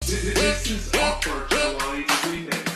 This is awkward Hawaii remix.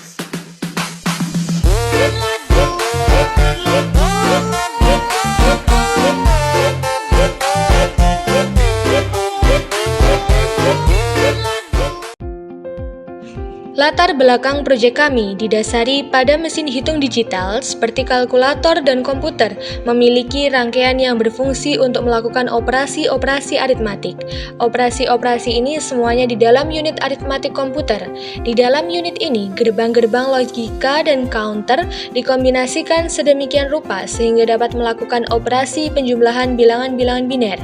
Latar belakang proyek kami didasari pada mesin hitung digital seperti kalkulator dan komputer memiliki rangkaian yang berfungsi untuk melakukan operasi-operasi aritmatik. Operasi-operasi ini semuanya di dalam unit aritmatik komputer. Di dalam unit ini, gerbang-gerbang logika dan counter dikombinasikan sedemikian rupa sehingga dapat melakukan operasi penjumlahan bilangan-bilangan biner.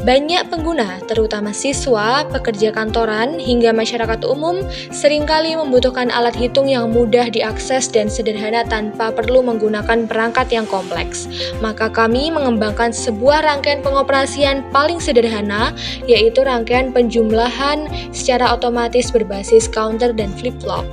Banyak pengguna, terutama siswa, pekerja kantoran, hingga masyarakat umum, seringkali membutuhkan alat hitung yang mudah diakses dan sederhana tanpa perlu menggunakan perangkat yang kompleks. Maka kami mengembangkan sebuah rangkaian pengoperasian paling sederhana, yaitu rangkaian penjumlahan secara otomatis berbasis counter dan flip-flop.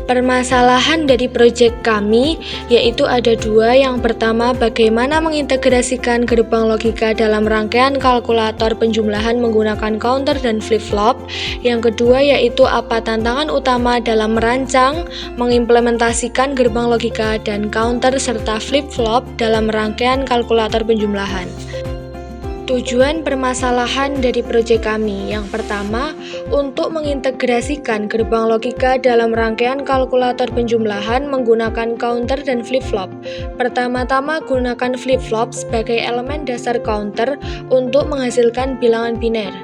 Permasalahan dari proyek kami yaitu ada dua. Yang pertama, bagaimana mengintegrasikan gerbang logika dalam rangkaian kalkulator penjumlahan menggunakan counter dan flip-flop. Yang kedua yaitu apa tantangan utama dalam merancang, mengimplementasikan gerbang logika dan counter serta flip-flop dalam rangkaian kalkulator penjumlahan. Tujuan permasalahan dari proyek kami yang pertama, untuk mengintegrasikan gerbang logika dalam rangkaian kalkulator penjumlahan menggunakan counter dan flip-flop. Pertama-tama gunakan flip-flop sebagai elemen dasar counter untuk menghasilkan bilangan biner.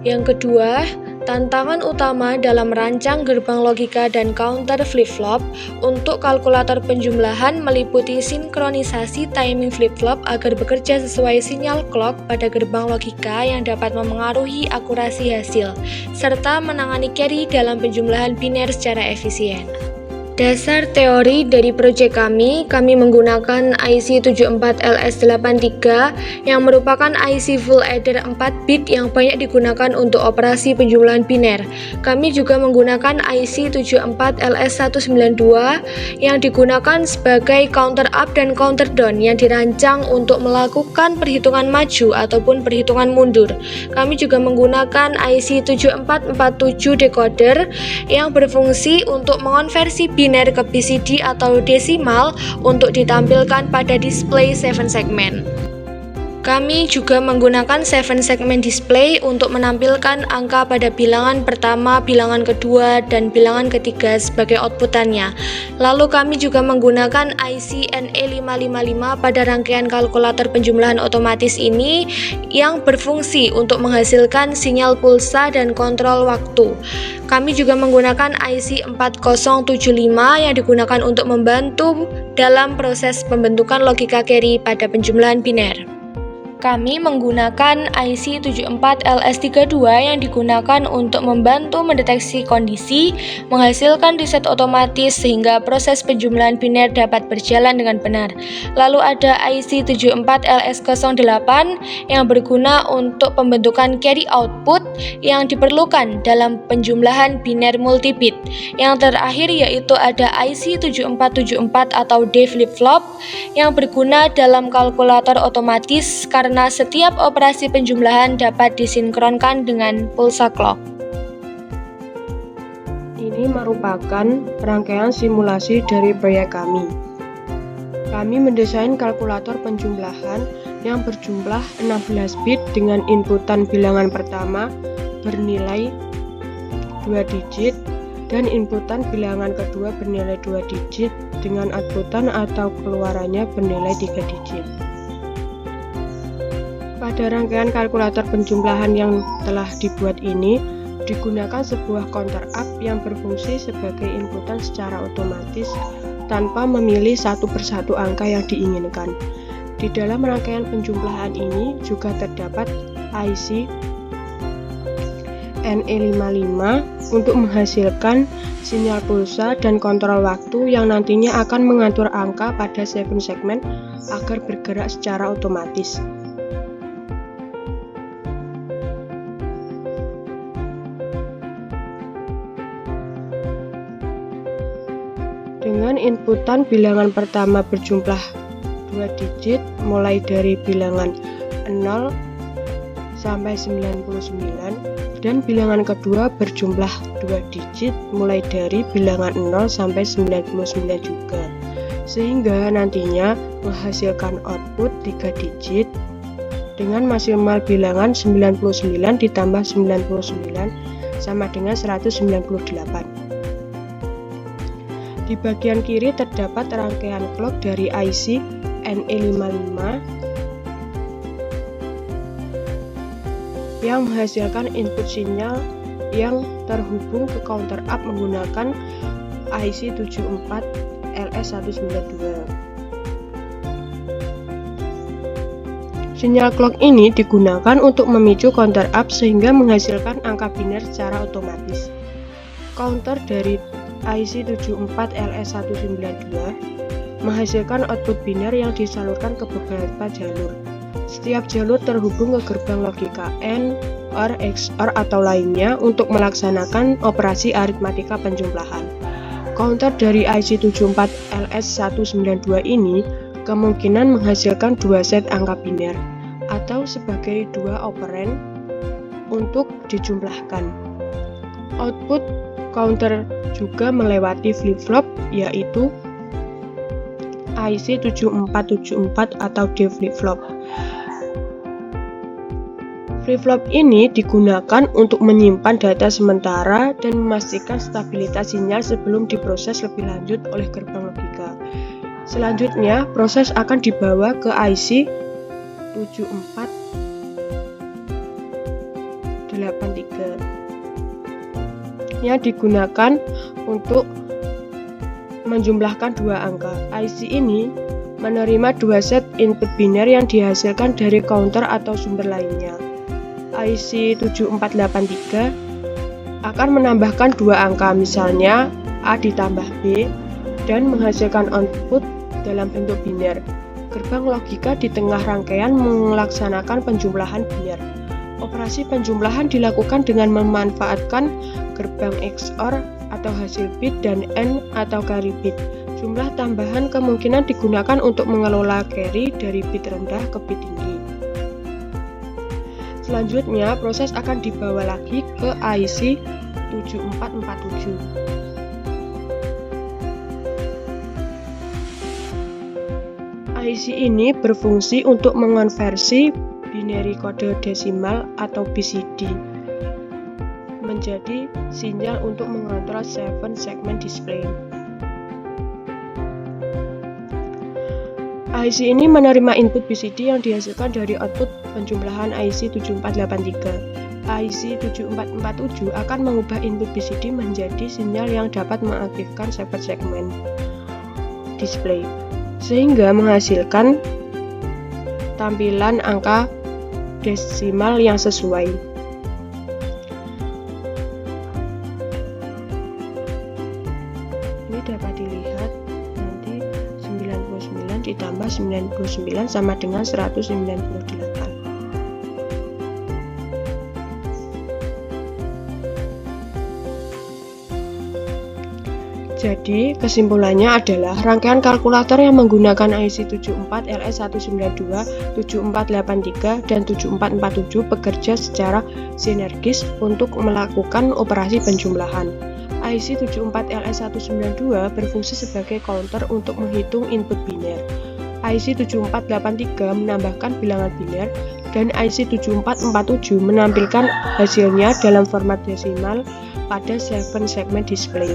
Yang kedua, tantangan utama dalam merancang gerbang logika dan counter flip-flop untuk kalkulator penjumlahan meliputi sinkronisasi timing flip-flop agar bekerja sesuai sinyal clock pada gerbang logika yang dapat memengaruhi akurasi hasil, serta menangani carry dalam penjumlahan biner secara efisien. Dasar teori dari proyek kami menggunakan IC 74LS83 yang merupakan IC full adder 4 bit yang banyak digunakan untuk operasi penjumlahan biner. Kami juga menggunakan IC 74LS192 yang digunakan sebagai counter up dan counter down yang dirancang untuk melakukan perhitungan maju ataupun perhitungan mundur. Kami juga menggunakan IC 7447 decoder yang berfungsi untuk mengonversi biner ke BCD atau desimal untuk ditampilkan pada display 7 segmen. Kami juga menggunakan 7 segmen display untuk menampilkan angka pada bilangan pertama, bilangan kedua, dan bilangan ketiga sebagai outputannya. Lalu kami juga menggunakan IC NE555 pada rangkaian kalkulator penjumlahan otomatis ini yang berfungsi untuk menghasilkan sinyal pulsa dan kontrol waktu. Kami juga menggunakan IC 4075 yang digunakan untuk membantu dalam proses pembentukan logika carry pada penjumlahan biner. Kami menggunakan IC 74LS32 yang digunakan untuk membantu mendeteksi kondisi, menghasilkan reset otomatis sehingga proses penjumlahan biner dapat berjalan dengan benar. Lalu ada IC 74LS08 yang berguna untuk pembentukan carry output yang diperlukan dalam penjumlahan biner multibit. Yang terakhir yaitu ada IC 7474 atau D flip-flop yang berguna dalam kalkulator otomatis karena setiap operasi penjumlahan dapat disinkronkan dengan pulsa clock. Ini merupakan rangkaian simulasi dari proyek kami. Kami mendesain kalkulator penjumlahan yang berjumlah 16 bit dengan inputan bilangan pertama bernilai 2 digit dan inputan bilangan kedua bernilai 2 digit dengan outputan atau keluarannya bernilai 3 digit. Pada rangkaian kalkulator penjumlahan yang telah dibuat ini, digunakan sebuah counter up yang berfungsi sebagai inputan secara otomatis tanpa memilih satu persatu angka yang diinginkan. Di dalam rangkaian penjumlahan ini juga terdapat IC NE55 untuk menghasilkan sinyal pulsa dan kontrol waktu yang nantinya akan mengatur angka pada 7 segmen agar bergerak secara otomatis. Dengan inputan bilangan pertama berjumlah 2 digit mulai dari bilangan 0 sampai 99 dan bilangan kedua berjumlah 2 digit mulai dari bilangan 0 sampai 99 juga, sehingga nantinya menghasilkan output 3 digit dengan maksimal bilangan 99 ditambah 99 sama dengan 198. Di bagian kiri terdapat rangkaian clock dari IC NE55 yang menghasilkan input sinyal yang terhubung ke counter up menggunakan IC 74LS192. Sinyal clock ini digunakan untuk memicu counter up sehingga menghasilkan angka biner secara otomatis. Counter dari IC 74LS192 menghasilkan output biner yang disalurkan ke beberapa jalur. Setiap jalur terhubung ke gerbang logika AND, OR, XOR atau lainnya untuk melaksanakan operasi aritmatika penjumlahan. Counter dari IC 74LS192 ini kemungkinan menghasilkan 2 set angka biner atau sebagai 2 operan untuk dijumlahkan. Output counter juga melewati flip-flop yaitu IC 7474 atau D flip-flop. Flip-flop ini digunakan untuk menyimpan data sementara dan memastikan stabilitas sinyal sebelum diproses lebih lanjut oleh gerbang logika. Selanjutnya, proses akan dibawa ke IC 7483 yang digunakan untuk menjumlahkan 2 angka. IC ini menerima 2 set input biner yang dihasilkan dari counter atau sumber lainnya. IC 7483 akan menambahkan 2 angka, misalnya A ditambah B, dan menghasilkan output dalam bentuk biner. Gerbang logika di tengah rangkaian melaksanakan penjumlahan biner. Operasi penjumlahan dilakukan dengan memanfaatkan gerbang XOR atau hasil bit dan AND atau carry bit. Jumlah tambahan kemungkinan digunakan untuk mengelola carry dari bit rendah ke bit tinggi. Selanjutnya, proses akan dibawa lagi ke IC 7447. IC ini berfungsi untuk mengonversi binary kode desimal atau BCD menjadi sinyal untuk mengontrol 7 segment display. IC ini menerima input BCD yang dihasilkan dari output penjumlahan IC 7483. IC 7447 akan mengubah input BCD menjadi sinyal yang dapat mengaktifkan 7 segment display, sehingga menghasilkan tampilan angka desimal yang sesuai. Ini dapat dilihat nanti 99 ditambah 99 sama dengan 198. Jadi, kesimpulannya adalah rangkaian kalkulator yang menggunakan IC 74LS192, 7483, dan 7447 bekerja secara sinergis untuk melakukan operasi penjumlahan. IC 74LS192 berfungsi sebagai counter untuk menghitung input biner. IC 7483 menambahkan bilangan biner, dan IC 7447 menampilkan hasilnya dalam format desimal pada 7 segment display.